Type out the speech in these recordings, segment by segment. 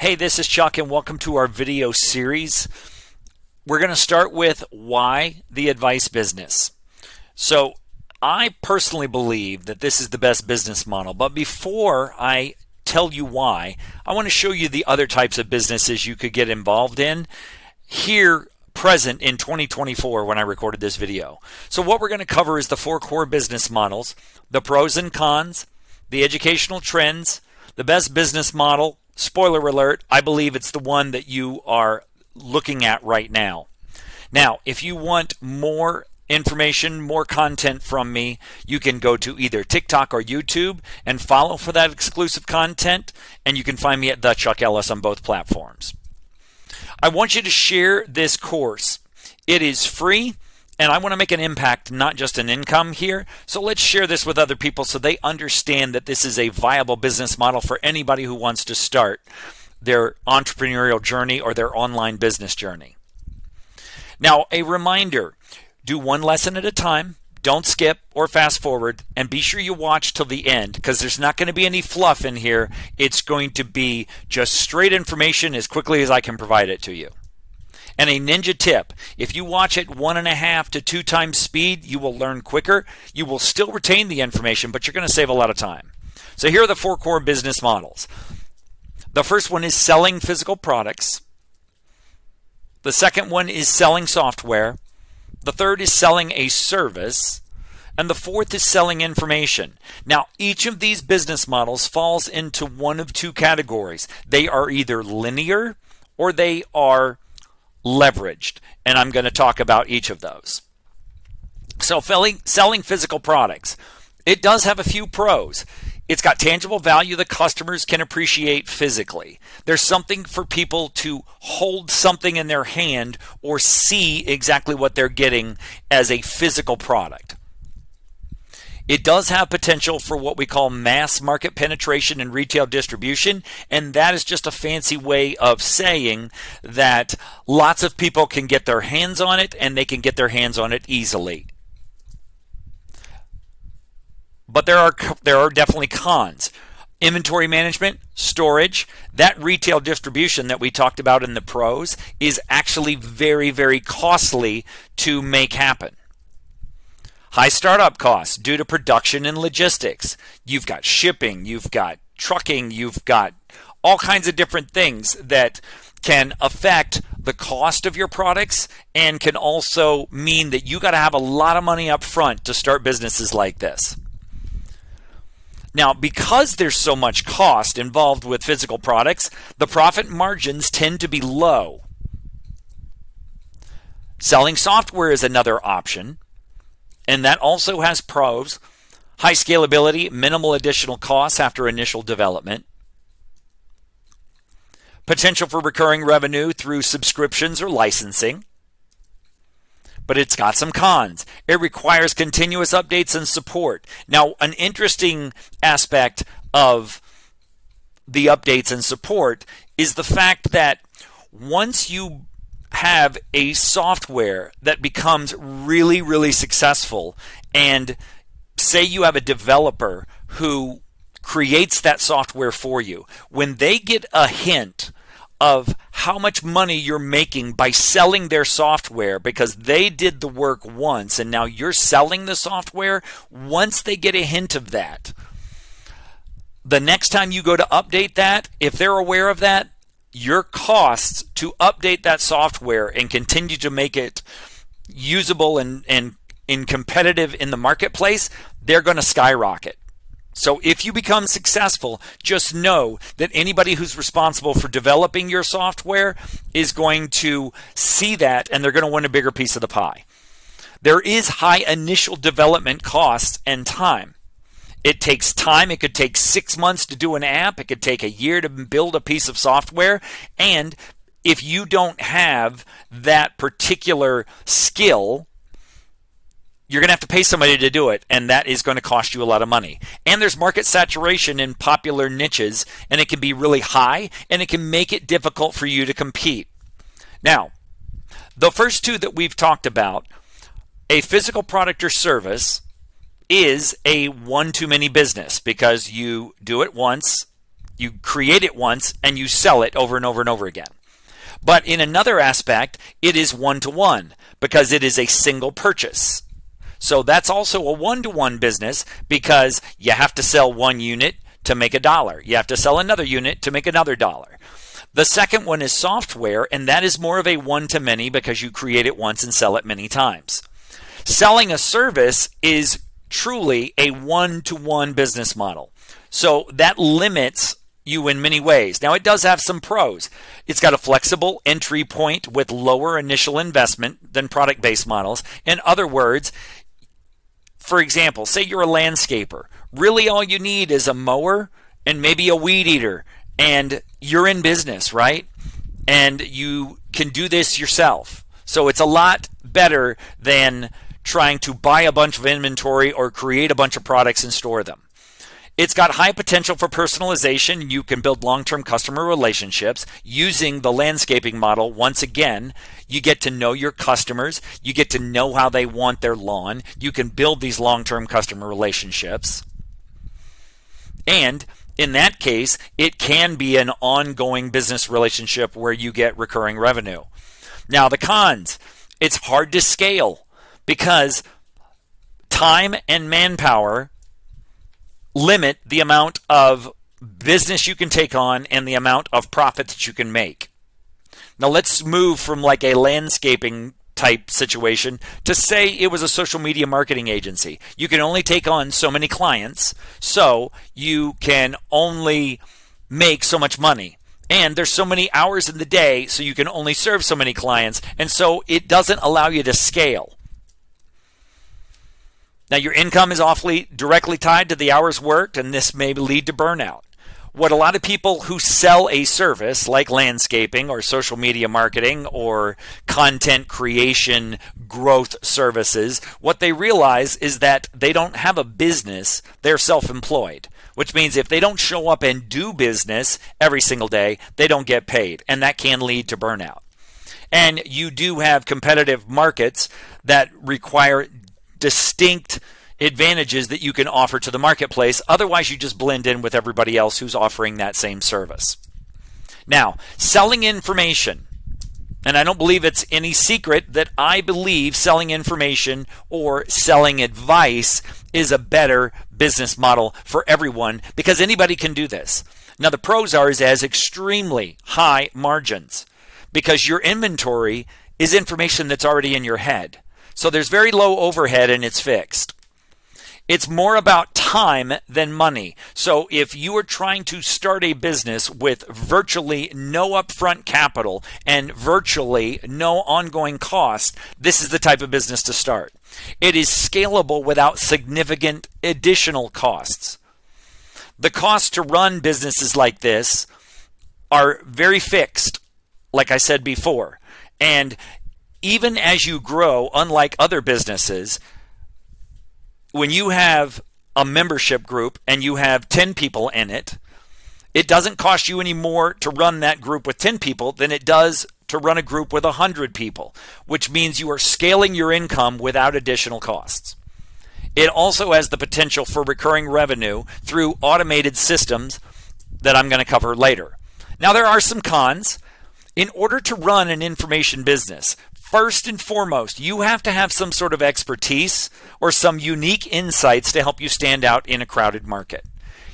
Hey, this is Chuck and welcome to our video series. We're going to start with why the advice business. So I personally believe that this is the best business model, but before I tell you why, I want to show you the other types of businesses you could get involved in here present in 2024 when I recorded this video. So what we're going to cover is the 4 core business models, the pros and cons, the educational trends, the best business model. Spoiler alert, I believe it's the one that you are looking at right now. Now, if you want more information, more content from me, you can go to either TikTok or YouTube and follow for that exclusive content, and you can find me at The Chuck Ellis on both platforms. I want you to share this course. It is free, and I want to make an impact, not just an income here. So let's share this with other people so they understand that this is a viable business model for anybody who wants to start their entrepreneurial journey or their online business journey. Now, a reminder, do one lesson at a time. Don't skip or fast forward, and be sure you watch till the end because there's not going to be any fluff in here. It's going to be just straight information as quickly as I can provide it to you. And a ninja tip, if you watch at 1.5 to 2 times speed, you will learn quicker. You will still retain the information, but you're going to save a lot of time. So here are the 4 core business models. The first one is selling physical products. The second one is selling software. The third is selling a service. And the fourth is selling information. Now, each of these business models falls into one of 2 categories. They are either linear or they are leveraged, and I'm going to talk about each of those. So selling physical products, it does have a few pros. It's got tangible value that customers can appreciate physically. There's something for people to hold something in their hand or see exactly what they're getting as a physical product. It does have potential for what we call mass market penetration and retail distribution, and that is just a fancy way of saying that lots of people can get their hands on it and they can get their hands on it easily. But there are definitely cons. Inventory management, storage, that retail distribution that we talked about in the pros is actually very, very costly to make happen. High startup costs due to production and logistics. You've got shipping, you've got trucking, you've got all kinds of different things that can affect the cost of your products and can also mean that you got to have a lot of money up front to start businesses like this. Now, because there's so much cost involved with physical products, the profit margins tend to be low. Selling software is another option. And that also has pros, high scalability, minimal additional costs after initial development, potential for recurring revenue through subscriptions or licensing, but it's got some cons. It requires continuous updates and support. Now, an interesting aspect of the updates and support is the fact that once you have a software that becomes really, really successful, and say you have a developer who creates that software for you, when they get a hint of how much money you're making by selling their software because they did the work once and now you're selling the software, once they get a hint of that, the next time you go to update that, if they're aware of that, your costs to update that software and continue to make it usable and competitive in the marketplace, they're going to skyrocket. So if you become successful, just know that anybody who's responsible for developing your software is going to see that and they're going to want a bigger piece of the pie. There is high initial development costs and time. It takes time. It could take 6 months to do an app. It could take a year to build a piece of software. And if you don't have that particular skill, you're going to have to pay somebody to do it, and that is going to cost you a lot of money. And there's market saturation in popular niches, and it can be really high, and it can make it difficult for you to compete. Now, the first 2 that we've talked about, a physical product or service, is a one-too-many business because you do it once, You create it once and you sell it over and over and over again. But in another aspect, it is one-to-one because it is a single purchase. So that's also a one-to-one business because you have to sell one unit to make $1. You have to sell another unit to make another $1. The second one is software, and that is more of a one-to-many because you create it once and sell it many times. Selling a service is truly a one-to-one business model. So that limits you in many ways. Now, it does have some pros. It's got a flexible entry point with lower initial investment than product-based models. In other words, for example, say you're a landscaper. Really all you need is a mower and maybe a weed eater, and you're in business, right? And you can do this yourself. So it's a lot better than trying to buy a bunch of inventory or create a bunch of products and store them. It's got high potential for personalization. You can build long-term customer relationships using the landscaping model. Once again, you get to know your customers. You get to know how they want their lawn. You can build these long-term customer relationships. And in that case, it can be an ongoing business relationship where you get recurring revenue. Now, the cons, it's hard to scale because time and manpower limit the amount of business you can take on and the amount of profit that you can make. Now let's move from like a landscaping type situation to say it was a social media marketing agency. You can only take on so many clients, so you can only make so much money. And there's so many hours in the day, so you can only serve so many clients, and so it doesn't allow you to scale. Now, your income is awfully directly tied to the hours worked, and this may lead to burnout. What a lot of people who sell a service like landscaping or social media marketing or content creation growth services, what they realize is that they don't have a business, they're self-employed, which means if they don't show up and do business every single day, they don't get paid, and that can lead to burnout. And you do have competitive markets that require distinct advantages that you can offer to the marketplace. Otherwise, you just blend in with everybody else who's offering that same service. Now, selling information. And I don't believe it's any secret that I believe selling information or selling advice is a better business model for everyone because anybody can do this. Now, the pros are it has extremely high margins because your inventory is information that's already in your head. So there's very low overhead and it's fixed. It's more about time than money. So if you are trying to start a business with virtually no upfront capital and virtually no ongoing cost, this is the type of business to start. It is scalable without significant additional costs. The costs to run businesses like this are very fixed, like I said before. And even as you grow, unlike other businesses, when you have a membership group and you have 10 people in it, it doesn't cost you any more to run that group with 10 people than it does to run a group with 100 people, which means you are scaling your income without additional costs. It also has the potential for recurring revenue through automated systems that I'm going to cover later. Now, there are some cons. In order to run an information business, first and foremost, you have to have some sort of expertise or some unique insights to help you stand out in a crowded market.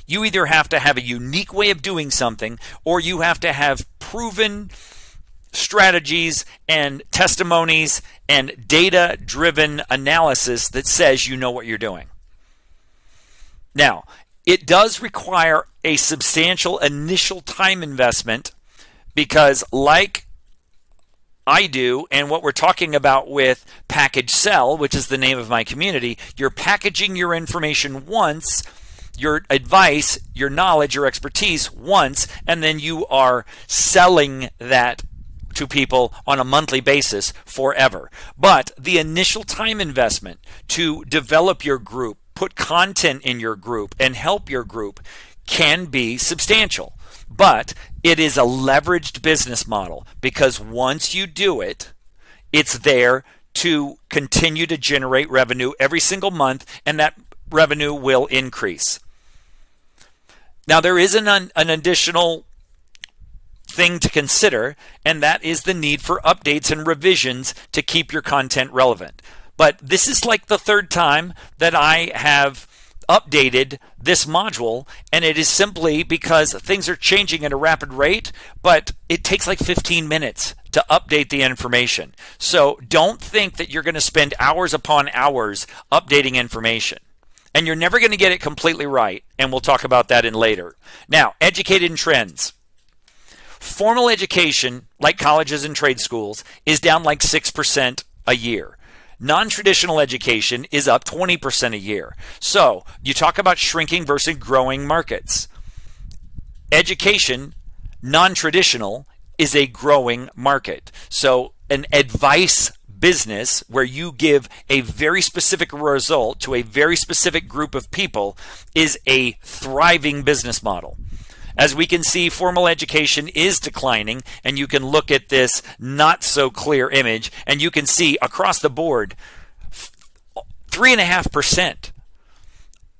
You either have to have a unique way of doing something or you have to have proven strategies and testimonies and data-driven analysis that says you know what you're doing. Now, it does require a substantial initial time investment because like I do, and what we're talking about with Package Sell, which is the name of my community, you're packaging your information once, your advice, your knowledge, your expertise once, and then you are selling that to people on a monthly basis forever. But the initial time investment to develop your group, put content in your group, and help your group can be substantial. But it is a leveraged business model because once you do it, it's there to continue to generate revenue every single month, and that revenue will increase. Now, there is an additional thing to consider, and that is the need for updates and revisions to keep your content relevant. But this is like the third time that I have updated this module, and it is simply because things are changing at a rapid rate, but it takes like 15 minutes to update the information. So don't think that you're going to spend hours upon hours updating information. And you're never going to get it completely right, and we'll talk about that in later. Now, educated in trends. Formal education, like colleges and trade schools, is down like 6% a year. Non-traditional education is up 20% a year. So you talk about shrinking versus growing markets. Education, non-traditional, is a growing market. So an advice business where you give a very specific result to a very specific group of people is a thriving business model. As we can see, formal education is declining, and you can look at this not so clear image, and you can see across the board 3.5%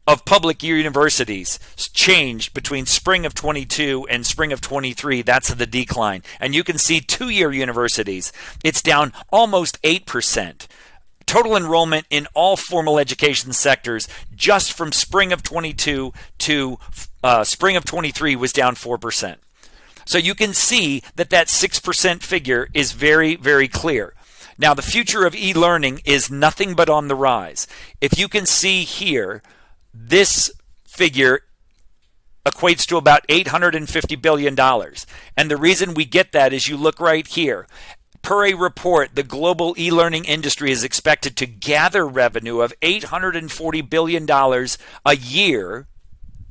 of public universities changed between spring of 22 and spring of 23. That's the decline. And you can see two-year universities, it's down almost 8%. Total enrollment in all formal education sectors just from spring of 22 to spring of 23 was down 4%. So you can see that that 6% figure is very, very clear. Now, the future of e-learning is nothing but on the rise. If you can see here, this figure equates to about $850 billion. And the reason we get that is you look right here. Per a report, the global e-learning industry is expected to gather revenue of $840 billion a year.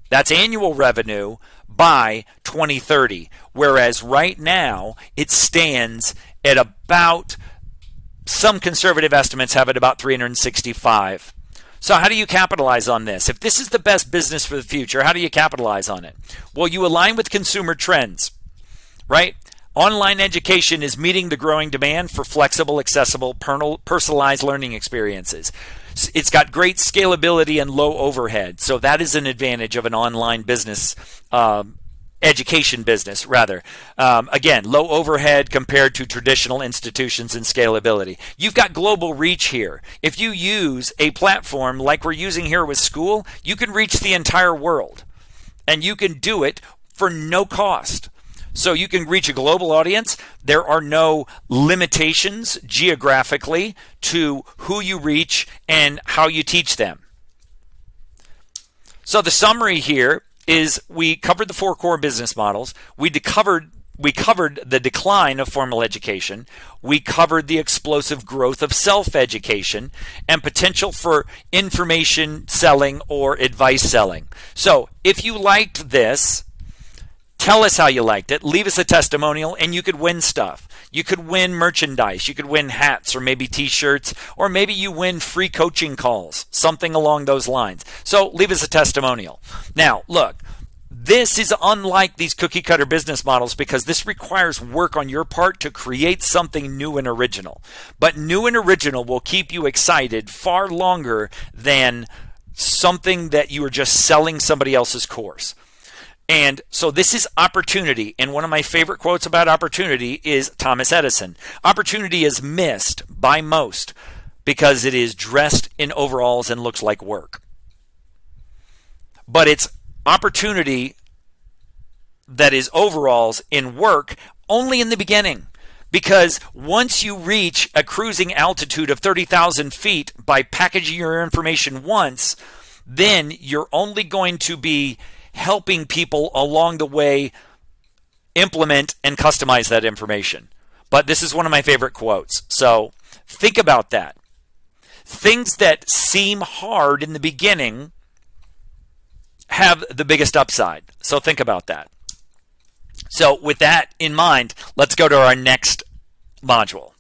That's annual revenue by 2030. Whereas right now, it stands at about, some conservative estimates have it about 365. So how do you capitalize on this? If this is the best business for the future, how do you capitalize on it? Well, you align with consumer trends, right? Online education is meeting the growing demand for flexible, accessible, personalized learning experiences. It's got great scalability and low overhead. So that is an advantage of an online business, education business, rather. Again, low overhead compared to traditional institutions and scalability. You've got global reach here. If you use a platform like we're using here with Skool, you can reach the entire world. And you can do it for no cost. So you can reach a global audience. There are no limitations geographically to who you reach and how you teach them. So the summary here is we covered the 4 core business models. We covered the decline of formal education. We covered the explosive growth of self-education and potential for information selling or advice selling. So if you liked this, tell us how you liked it. Leave us a testimonial, and you could win stuff. You could win merchandise. You could win hats or maybe t-shirts, or maybe you win free coaching calls, something along those lines. So leave us a testimonial. Now, look, this is unlike these cookie cutter business models because this requires work on your part to create something new and original. But new and original will keep you excited far longer than something that you are just selling somebody else's course. And so this is opportunity. And one of my favorite quotes about opportunity is Thomas Edison. Opportunity is missed by most because it is dressed in overalls and looks like work. But it's opportunity that is overalls in work only in the beginning. Because once you reach a cruising altitude of 30,000 feet by packaging your information once, then you're only going to be helping people along the way implement and customize that information. But this is one of my favorite quotes. So think about that. Things that seem hard in the beginning have the biggest upside. So think about that. So with that in mind, let's go to our next module.